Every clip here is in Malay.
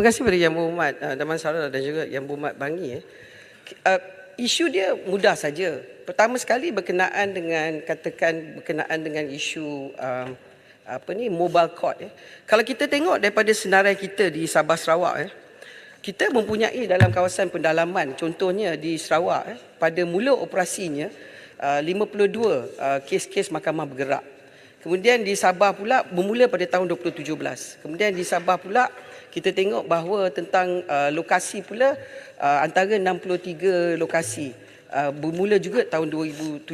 Terima kasih kepada Yang Berhormat Damansara dan juga Yang Berhormat Bangi. Isu dia mudah saja. Pertama sekali berkenaan dengan isu mobile court. Kalau kita tengok daripada senarai kita di Sabah Sarawak, kita mempunyai dalam kawasan pendalaman, contohnya di Sarawak, pada mula operasinya 52 kes-kes mahkamah bergerak. Kemudian di Sabah pula bermula pada tahun 2017. Kemudian di Sabah pula kita tengok bahawa tentang lokasi pula antara 63 lokasi bermula juga tahun 2007.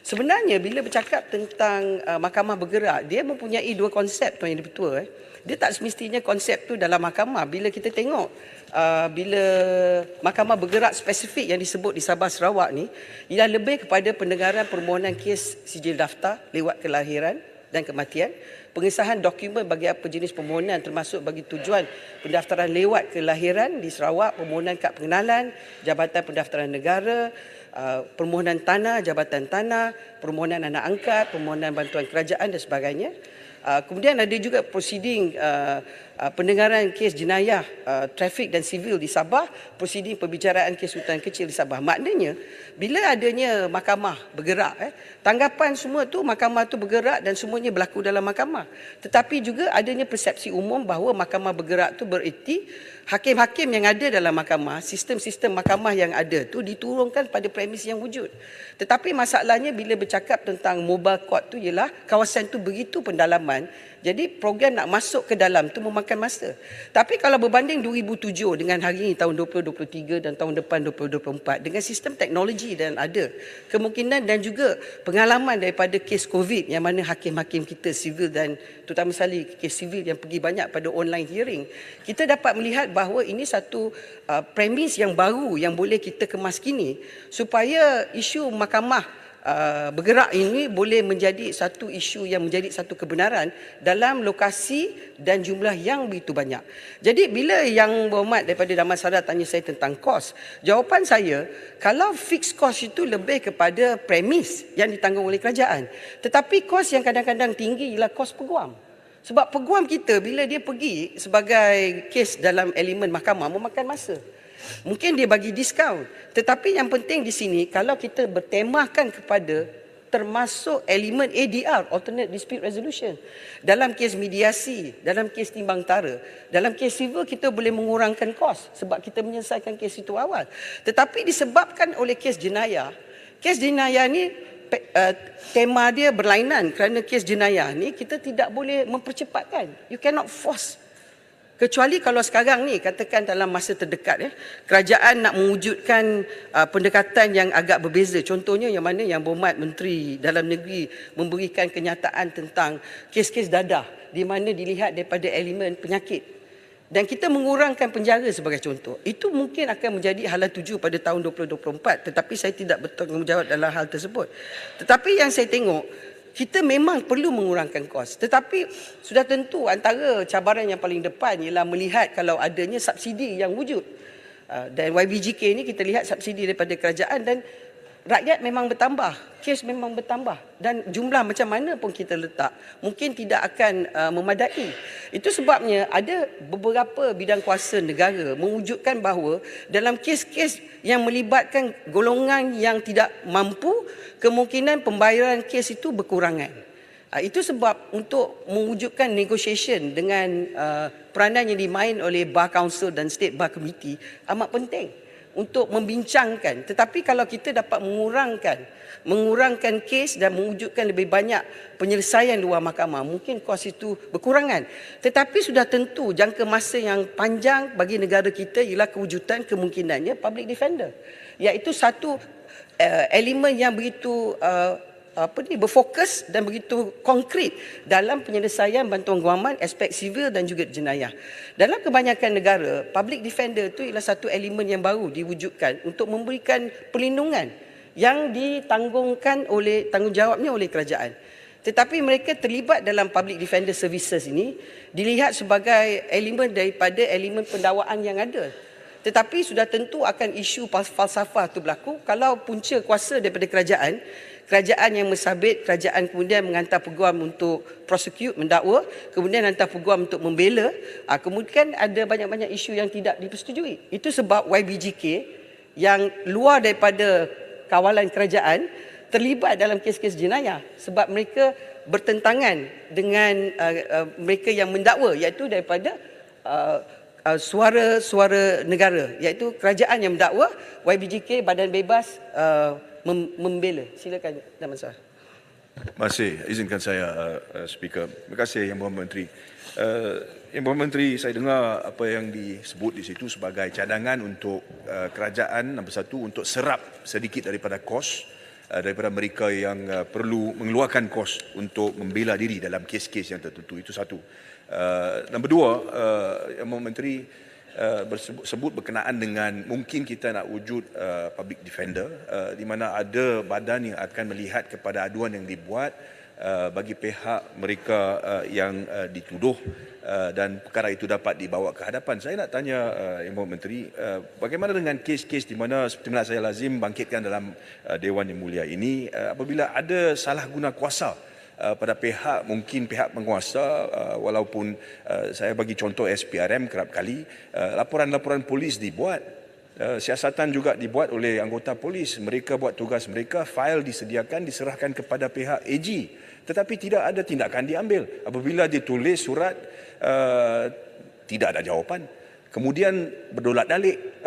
Sebenarnya bila bercakap tentang mahkamah bergerak, dia mempunyai dua konsep, Tuan Yang Dipertua. Dia tak semestinya konsep tu dalam mahkamah. Bila kita tengok bila mahkamah bergerak spesifik yang disebut di Sabah Sarawak ni, ialah lebih kepada pendengaran permohonan kes sijil daftar lewat kelahiran dan kematian, pengesahan dokumen bagi apa jenis permohonan termasuk bagi tujuan pendaftaran lewat kelahiran di Sarawak, permohonan kad pengenalan, Jabatan Pendaftaran Negara, permohonan tanah, Jabatan Tanah, permohonan anak angkat, permohonan bantuan kerajaan dan sebagainya. Kemudian ada juga prosiding pendengaran kes jenayah trafik dan sivil di Sabah, prosiding perbicaraan kes hutan kecil di Sabah. Maknanya bila adanya mahkamah bergerak, tanggapan semua tu mahkamah tu bergerak dan semuanya berlaku dalam mahkamah. Tetapi juga adanya persepsi umum bahawa mahkamah bergerak tu bererti hakim-hakim yang ada dalam mahkamah, sistem-sistem mahkamah yang ada tu diturunkan pada premis yang wujud. Tetapi masalahnya bila bercakap tentang mobile court tu ialah kawasan tu begitu pendalaman, jadi program nak masuk ke dalam tu memakan masa. Tapi kalau berbanding 2007 dengan hari ini tahun 2023 dan tahun depan 2024, dengan sistem teknologi dan ada kemungkinan dan juga pengalaman daripada kes COVID yang mana hakim-hakim kita sivil dan terutama sekali kes sivil yang pergi banyak pada online hearing, kita dapat melihat bahawa ini satu premis yang baru yang boleh kita kemas kini supaya isu mahkamah bergerak ini boleh menjadi satu isu yang menjadi satu kebenaran dalam lokasi dan jumlah yang begitu banyak. Jadi bila Yang Berhormat daripada Damansara tanya saya tentang kos, jawapan saya, kalau fixed cost itu lebih kepada premis yang ditanggung oleh kerajaan. Tetapi kos yang kadang-kadang tinggi ialah kos peguam. Sebab peguam kita bila dia pergi sebagai kes dalam elemen mahkamah memakan masa. Mungkin dia bagi diskaun. Tetapi yang penting di sini, kalau kita bertemakan kepada termasuk elemen ADR, Alternate Dispute Resolution, dalam kes mediasi, dalam kes timbang tara, dalam kes civil kita boleh mengurangkan kos sebab kita menyelesaikan kes itu awal. Tetapi disebabkan oleh kes jenayah ni tema dia berlainan kerana kes jenayah ni kita tidak boleh mempercepatkan. You cannot force. Kecuali kalau sekarang ni, katakan dalam masa terdekat, kerajaan nak mewujudkan pendekatan yang agak berbeza. Contohnya yang mana Yang Berhormat Menteri Dalam Negeri memberikan kenyataan tentang kes-kes dadah di mana dilihat daripada elemen penyakit. Dan kita mengurangkan penjara sebagai contoh. Itu mungkin akan menjadi hala tuju pada tahun 2024. Tetapi saya tidak bertanggungjawab dalam hal tersebut. Tetapi yang saya tengok, kita memang perlu mengurangkan kos. Tetapi sudah tentu antara cabaran yang paling depan ialah melihat kalau adanya subsidi yang wujud. Dan YBJK ni kita lihat subsidi daripada kerajaan dan rakyat memang bertambah. Kes memang bertambah. Dan jumlah macam mana pun kita letak, mungkin tidak akan memadai. Itu sebabnya ada beberapa bidang kuasa negara mewujudkan bahawa dalam kes-kes yang melibatkan golongan yang tidak mampu, kemungkinan pembayaran kes itu berkurangan. Itu sebab untuk mewujudkan negotiation dengan peranan yang dimain oleh Bar Council dan State Bar Committee amat penting untuk membincangkan. Tetapi kalau kita dapat mengurangkan kes dan mewujudkan lebih banyak penyelesaian luar mahkamah, mungkin kos itu berkurangan. Tetapi sudah tentu jangka masa yang panjang bagi negara kita ialah kewujudan kemungkinannya public defender, iaitu satu elemen yang begitu berfokus dan begitu konkret dalam penyelesaian bantuan guaman aspek sivil dan juga jenayah. Dalam kebanyakan negara, public defender itu ialah satu elemen yang baru diwujudkan untuk memberikan perlindungan yang tanggungjawabnya oleh kerajaan. Tetapi mereka terlibat dalam public defender services ini dilihat sebagai elemen daripada elemen pendakwaan yang ada. Tetapi sudah tentu akan isu falsafah itu berlaku kalau punca kuasa daripada kerajaan kerajaan yang mensabit, kerajaan kemudian mengantar peguam untuk prosecute, mendakwa, kemudian hantar peguam untuk membela. Kemudian ada banyak-banyak isu yang tidak dipersetujui. Itu sebab YBGK yang luar daripada kawalan kerajaan terlibat dalam kes-kes jenayah sebab mereka bertentangan dengan mereka yang mendakwa, iaitu daripada suara negara, iaitu kerajaan yang mendakwa, YBGK badan bebas membela. Silakan Daman Sarah. Terima kasih. Izinkan saya Speaker. Terima kasih Yang Berhormat Menteri. Yang Berhormat Menteri, saya dengar apa yang disebut di situ sebagai cadangan untuk kerajaan, nombor satu, untuk serap sedikit daripada kos daripada mereka yang perlu mengeluarkan kos untuk membela diri dalam kes-kes yang tertentu. Itu satu. Nombor dua, Yang Berhormat Menteri sebut berkenaan dengan mungkin kita nak wujud public defender di mana ada badan yang akan melihat kepada aduan yang dibuat bagi pihak mereka yang dituduh dan perkara itu dapat dibawa ke hadapan. Saya nak tanya Yang Berhormat Menteri, bagaimana dengan kes-kes di mana seperti mana saya lazim bangkitkan dalam Dewan Yang Mulia ini apabila ada salah guna kuasa pada pihak, mungkin pihak penguasa, walaupun saya bagi contoh SPRM kerap kali laporan-laporan polis dibuat, siasatan juga dibuat oleh anggota polis, mereka buat tugas mereka, fail disediakan, diserahkan kepada pihak AG, tetapi tidak ada tindakan diambil. Apabila ditulis surat tidak ada jawapan, kemudian berdolat-dalik,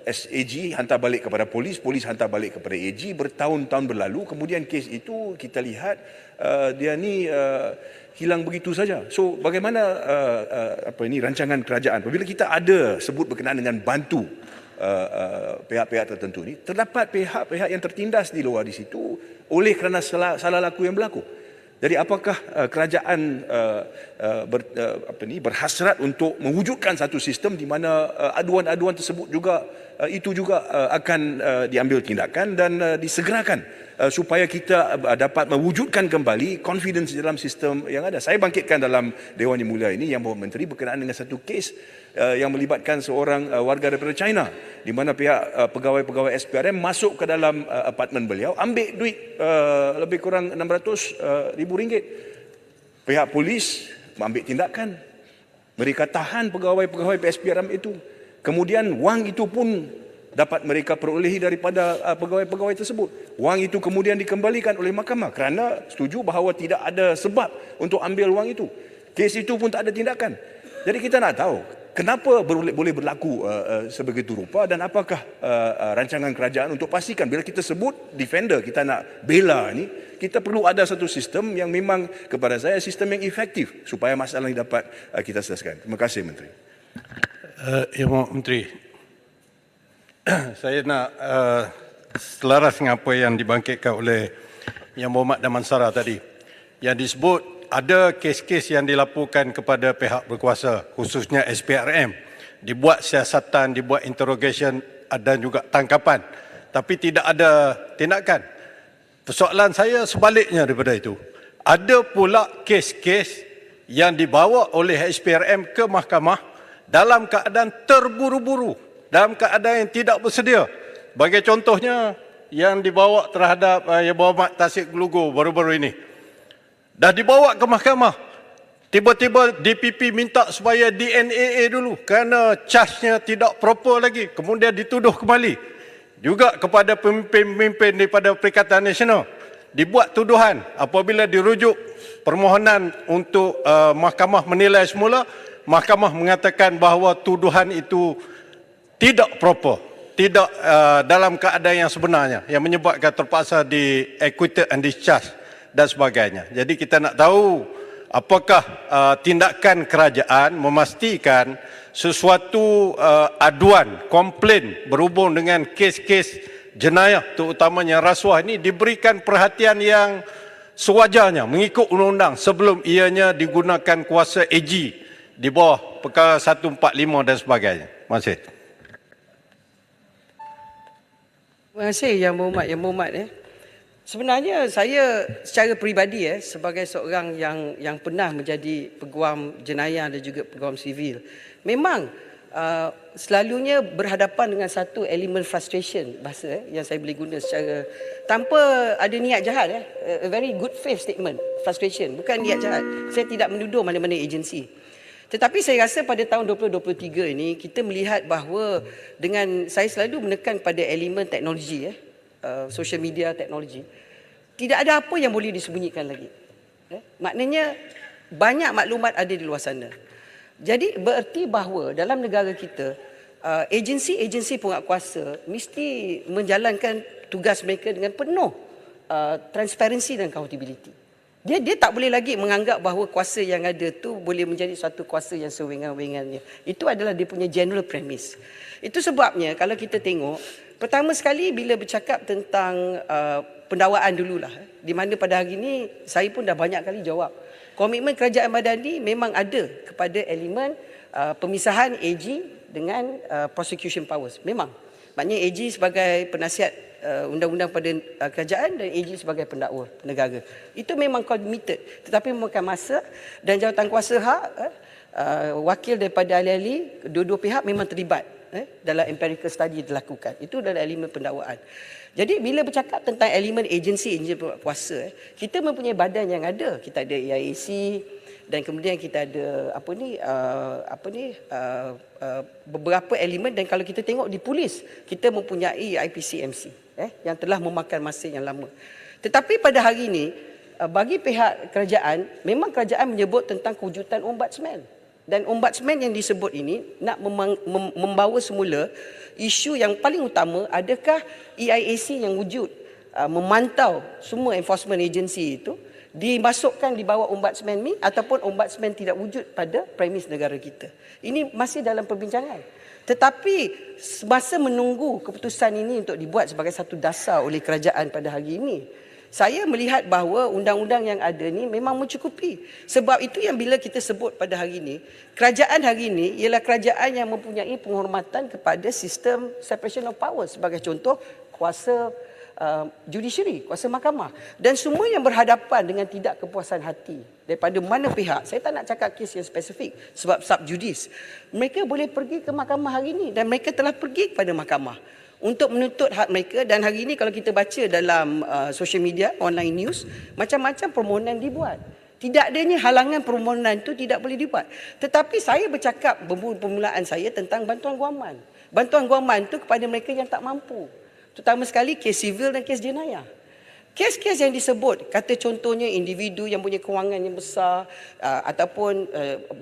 SAG hantar balik kepada polis, polis hantar balik kepada AG, bertahun-tahun berlalu, kemudian kes itu kita lihat dia ni hilang begitu saja. So bagaimana rancangan kerajaan apabila kita ada sebut berkenaan dengan bantu pihak-pihak tertentu ni, terdapat pihak-pihak yang tertindas di luar di situ oleh kerana salah laku yang berlaku. Jadi apakah kerajaan berhasrat untuk mewujudkan satu sistem di mana aduan-aduan tersebut juga itu juga akan diambil tindakan dan disegerakan supaya kita dapat mewujudkan kembali confidence dalam sistem yang ada. Saya bangkitkan dalam Dewan Yang Mulia ini Yang Berhormat Menteri berkenaan dengan satu kes yang melibatkan seorang warga daripada China di mana pihak pegawai-pegawai SPRM masuk ke dalam apartmen beliau, ambil duit lebih kurang RM600,000. Pihak polis mengambil tindakan, mereka tahan pegawai-pegawai SPRM itu. Kemudian wang itu pun dapat mereka perolehi daripada pegawai-pegawai tersebut. Wang itu kemudian dikembalikan oleh mahkamah kerana setuju bahawa tidak ada sebab untuk ambil wang itu. Kes itu pun tak ada tindakan. Jadi kita nak tahu kenapa boleh berlaku sebegitu rupa dan apakah rancangan kerajaan untuk pastikan bila kita sebut defender, kita nak bela ni, kita perlu ada satu sistem yang memang kepada saya sistem yang efektif supaya masalah ini dapat kita selesaikan. Terima kasih Menteri. Yang Berhormat Menteri, saya nak selaras dengan apa yang dibangkitkan oleh Yang Berhormat Daman Sarah tadi, yang disebut ada kes-kes yang dilaporkan kepada pihak berkuasa, khususnya SPRM, dibuat siasatan, dibuat interrogation dan juga tangkapan, tapi tidak ada tindakan. Persoalan saya sebaliknya daripada itu. Ada pula kes-kes yang dibawa oleh SPRM ke mahkamah dalam keadaan terburu-buru, dalam keadaan yang tidak bersedia. Bagi contohnya yang dibawa terhadap Yang Berhormat Tasik Gelugur baru-baru ini. Dah dibawa ke mahkamah, tiba-tiba DPP minta supaya DNAA dulu kerana charge-nya tidak proper lagi. Kemudian dituduh kembali juga kepada pemimpin-pemimpin daripada Perikatan Nasional. Dibuat tuduhan, apabila dirujuk permohonan untuk mahkamah menilai semula, mahkamah mengatakan bahawa tuduhan itu tidak proper, tidak dalam keadaan yang sebenarnya, yang menyebabkan terpaksa di acquitted and discharged dan sebagainya. Jadi kita nak tahu apakah tindakan kerajaan memastikan sesuatu aduan, komplain berhubung dengan kes-kes jenayah, terutamanya rasuah ini, diberikan perhatian yang sewajarnya mengikut undang-undang sebelum ianya digunakan kuasa AG di bawah perkara 145 dan sebagainya. Terima kasih. Terima kasih Yang Berhormat. Sebenarnya saya secara peribadi sebagai seorang yang pernah menjadi peguam jenayah dan juga peguam sivil, memang selalunya berhadapan dengan satu elemen frustration bahasa yang saya boleh guna secara tanpa ada niat jahat a very good faith statement. Frustration bukan niat jahat. Saya tidak menuduh mana-mana agensi. Tetapi saya rasa pada tahun 2023 ini kita melihat bahawa dengan saya selalu menekan pada elemen teknologi social media teknologi, tidak ada apa yang boleh disembunyikan lagi. Maknanya banyak maklumat ada di luar sana. Jadi bererti bahawa dalam negara kita agensi-agensi penguatkuasa mesti menjalankan tugas mereka dengan penuh transparansi dan accountability. Dia tak boleh lagi menganggap bahawa kuasa yang ada tu boleh menjadi satu kuasa yang sewenang-wenangnya. Itu adalah dia punya general premise. Itu sebabnya kalau kita tengok, pertama sekali bila bercakap tentang pendakwaan dululah, di mana pada hari ini saya pun dah banyak kali jawab. Komitmen Kerajaan Madani memang ada kepada elemen pemisahan AG dengan prosecution powers. Memang. Maknanya AG sebagai penasihat undang-undang pada kerajaan dan AG sebagai pendakwa negara. Itu memang committed. Tetapi memakan masa dan jawatan kuasa hak, wakil daripada ahli-ahli, dua-dua pihak memang terlibat dalam empirical study dilakukan. Itu adalah elemen pendakwaan. Jadi bila bercakap tentang elemen agensi kuasa, kita mempunyai badan yang ada. Kita ada EIAC dan kemudian kita ada beberapa elemen, dan kalau kita tengok di polis, kita mempunyai IPCMC yang telah memakan masa yang lama. Tetapi pada hari ini bagi pihak kerajaan, memang kerajaan menyebut tentang kewujudan ombudsman. Dan ombudsman yang disebut ini nak membawa semula isu yang paling utama, adakah EIAC yang wujud memantau semua enforcement agency itu dimasukkan di bawah ombudsman ni, ataupun ombudsman tidak wujud pada premis negara kita. Ini masih dalam perbincangan. Tetapi semasa menunggu keputusan ini untuk dibuat sebagai satu dasar oleh kerajaan pada hari ini, saya melihat bahawa undang-undang yang ada ni memang mencukupi. Sebab itu yang bila kita sebut pada hari ini, kerajaan hari ini ialah kerajaan yang mempunyai penghormatan kepada sistem separation of powers. Sebagai contoh, kuasa judiciary, kuasa mahkamah. Dan semua yang berhadapan dengan tidak kepuasan hati daripada mana pihak, saya tak nak cakap kes yang spesifik sebab subjudis, mereka boleh pergi ke mahkamah hari ini, dan mereka telah pergi kepada mahkamah untuk menuntut hak mereka. Dan hari ini kalau kita baca dalam social media, online news, macam-macam permohonan dibuat. Tidak adanya halangan permohonan itu tidak boleh dibuat. Tetapi saya bercakap permulaan saya tentang bantuan guaman. Bantuan guaman itu kepada mereka yang tak mampu. Terutama sekali kes sivil dan kes jenayah. Kes-kes yang disebut, kata contohnya individu yang punya kewangan yang besar, ataupun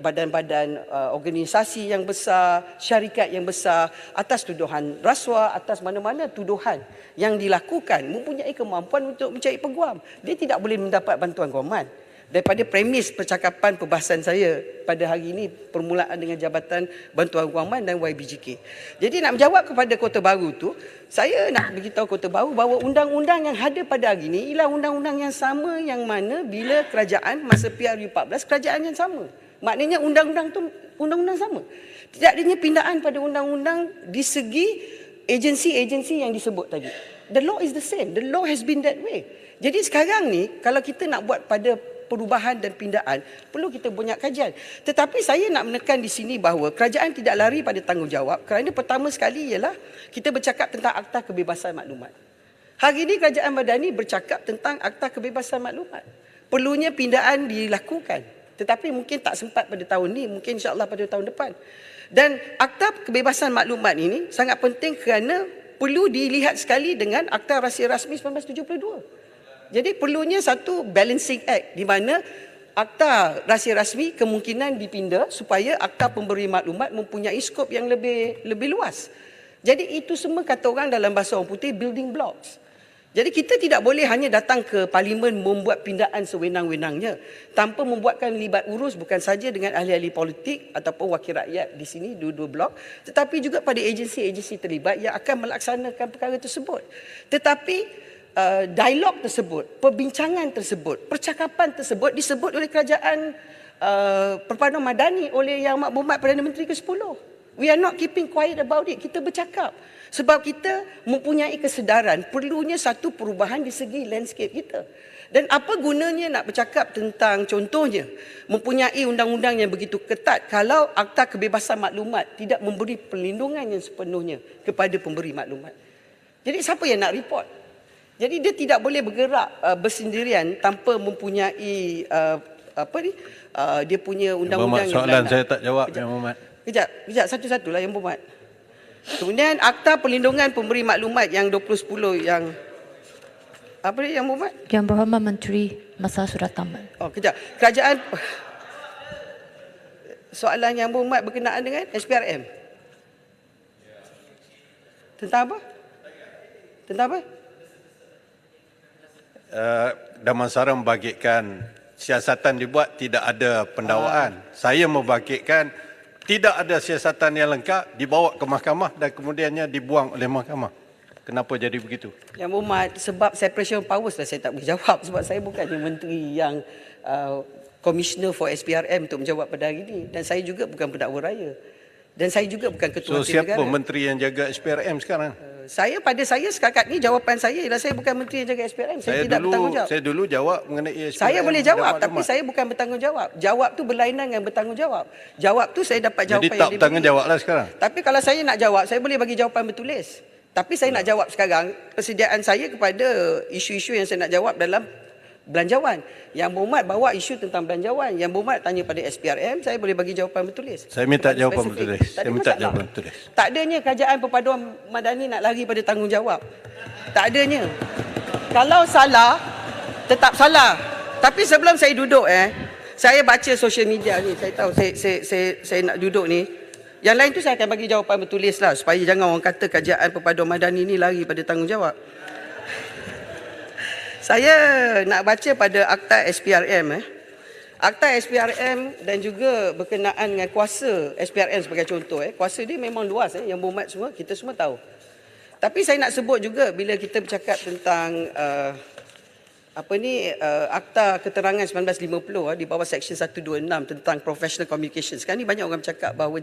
badan-badan organisasi yang besar, syarikat yang besar, atas tuduhan rasuah, atas mana-mana tuduhan yang dilakukan, mempunyai kemampuan untuk mencari peguam. Dia tidak boleh mendapat bantuan guaman. Daripada premis percakapan perbahasan saya pada hari ini, permulaan dengan Jabatan Bantuan Guaman dan YBJK. Jadi nak menjawab kepada Kota Baru tu, saya nak beritahu Kota Baru bahawa undang-undang yang ada pada hari ini ialah undang-undang yang sama yang mana bila kerajaan masa PRU14 kerajaan yang sama. Maknanya undang-undang tu undang-undang sama. Tidak adanya pindaan pada undang-undang di segi agensi-agensi yang disebut tadi. The law is the same. The law has been that way. Jadi sekarang ni kalau kita nak buat pada perubahan dan pindaan, perlu kita banyak kajian. Tetapi saya nak menekan di sini bahawa kerajaan tidak lari pada tanggungjawab, kerana pertama sekali ialah kita bercakap tentang Akta Kebebasan Maklumat. Hari ini Kerajaan Madani bercakap tentang Akta Kebebasan Maklumat. Perlunya pindaan dilakukan. Tetapi mungkin tak sempat pada tahun ini, mungkin insya-Allah pada tahun depan. Dan Akta Kebebasan Maklumat ini sangat penting kerana perlu dilihat sekali dengan Akta Rahsia Rasmi 1972. Jadi perlunya satu balancing act di mana Akta Rahsia Rasmi kemungkinan dipindah supaya Akta Pemberi Maklumat mempunyai skop yang lebih luas. Jadi itu semua kata orang dalam bahasa orang putih building blocks. Jadi kita tidak boleh hanya datang ke parlimen membuat pindaan sewenang-wenangnya tanpa membuatkan libat urus bukan saja dengan ahli-ahli politik ataupun wakil rakyat di sini dua-dua blok, tetapi juga pada agensi-agensi terlibat yang akan melaksanakan perkara tersebut. Tetapi dialog tersebut, perbincangan tersebut, percakapan tersebut disebut oleh Kerajaan Perpaduan Madani oleh Yang Amat Berhormat Perdana Menteri ke-10. We are not keeping quiet about it. Kita bercakap. Sebab kita mempunyai kesedaran perlunya satu perubahan di segi landscape kita. Dan apa gunanya nak bercakap tentang contohnya mempunyai undang-undang yang begitu ketat kalau Akta Kebebasan Maklumat tidak memberi perlindungan yang sepenuhnya kepada pemberi maklumat. Jadi siapa yang nak report? Jadi dia tidak boleh bergerak bersendirian tanpa mempunyai dia punya undang-undang yang soalan berlandang. saya tak jawab, Yang Berhormat. Kejap, satu-satulah Yang Berhormat. Kemudian Akta Perlindungan Pemberi Maklumat yang 2010 yang apa dia Yang Berhormat? Yang Berhormat Menteri, masa sudah tamat. Oh, kejap. Kerajaan soalan Yang Berhormat berkenaan dengan SPRM. Tentang apa? Tentang apa? Damansara membangkitkan siasatan dibuat tidak ada pendakwaan. Saya membangkitkan tidak ada siasatan yang lengkap, dibawa ke mahkamah dan kemudiannya dibuang oleh mahkamah. Kenapa jadi begitu? Yang Berhormat, sebab separation of powers lah saya tak boleh jawab. Sebab saya bukannya menteri yang Commissioner for SPRM untuk menjawab pada hari ini. Dan saya juga bukan pendakwa raya. Dan saya juga bukan ketua So Tim Negara. siapa menteri yang jaga SPRM sekarang? Pada saya setakat ni jawapan saya ialah saya bukan menteri yang jaga SPRM. Saya tidak bertanggungjawab. Saya dulu jawab mengenai SPRM. Saya boleh jawab Dapat tapi maklumat. saya bukan bertanggungjawab. Jawab tu berlainan dengan bertanggungjawab. Jawab tu saya dapat jawapan Jadi tak bertanggungjawab lah sekarang. Tapi kalau saya nak jawab, saya boleh bagi jawapan bertulis. Tapi saya nak jawab sekarang, persediaan saya kepada isu-isu yang saya nak jawab dalam belanjawan. Yang Berhormat bawa isu tentang belanjawan. Yang Berhormat tanya pada SPRM, saya boleh bagi jawapan bertulis. Saya minta Kepada jawapan spesifik. bertulis. Tak Saya ada minta masalah. jawapan bertulis. Tak adanya kerajaan perpaduan madani nak lari pada tanggungjawab. Tak adanya. Kalau salah, tetap salah. Tapi sebelum saya duduk saya baca social media ni. Saya tahu saya nak duduk ni. Yang lain tu saya akan bagi jawapan bertulis lah supaya jangan orang kata kerajaan perpaduan madani ni lari pada tanggungjawab. Saya nak baca pada Akta SPRM Akta SPRM dan juga berkenaan dengan kuasa SPRM sebagai contoh kuasa dia memang luas Yang Berhormat semua kita semua tahu. Tapi saya nak sebut juga bila kita bercakap tentang Akta Keterangan 1950 di bawah Seksyen 126 tentang professional communication. Sekarang ni banyak orang bercakap bahawa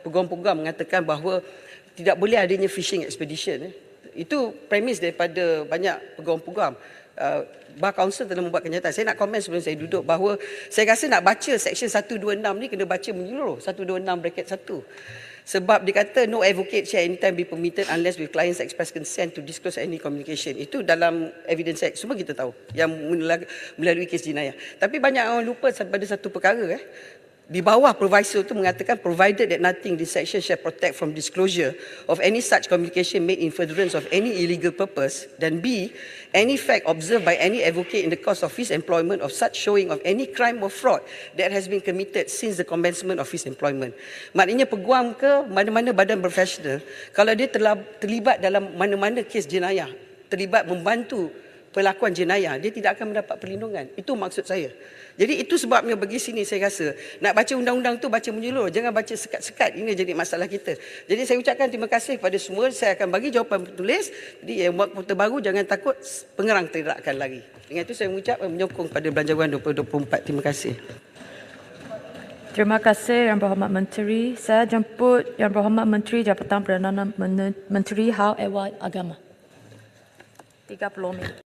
peguam-peguam mengatakan bahawa tidak boleh adanya fishing expedition. Itu premis daripada banyak peguam-peguam. Bar Council telah membuat kenyataan. Saya nak komen sebelum saya duduk bahawa saya rasa nak baca Seksyen 126 ni kena baca menyeluruh 126(1). Sebab dia kata no advocate shall anytime be permitted unless with clients express consent to disclose any communication. Itu dalam Evidence Act. Semua kita tahu yang melalui kes jenayah. Tapi banyak orang lupa pada satu perkara di bawah proviso itu mengatakan provided that nothing this section shall protect from disclosure of any such communication made in furtherance of any illegal purpose, dan B, any fact observed by any advocate in the course of his employment of such showing of any crime or fraud that has been committed since the commencement of his employment. Maknanya peguam ke mana-mana badan profesional, kalau dia terlibat dalam mana-mana kes jenayah, terlibat membantu pelakuan jenayah, dia tidak akan mendapat perlindungan. Itu maksud saya. Jadi itu sebabnya bagi sini saya rasa nak baca undang-undang tu baca menyeluruh, jangan baca sekat-sekat. Ini jadi masalah kita. Jadi saya ucapkan terima kasih kepada semua. Saya akan bagi jawapan bertulis. Jadi yang buat kota baru jangan takut pengerang tidak akan lari. Dengan itu saya mengucap menyokong pada Belanjawan 2024. Terima kasih. Terima kasih Yang Berhormat Menteri. Saya jemput Yang Berhormat Menteri Jabatan Perdana Menteri Hal Ehwal Agama. 30 minit.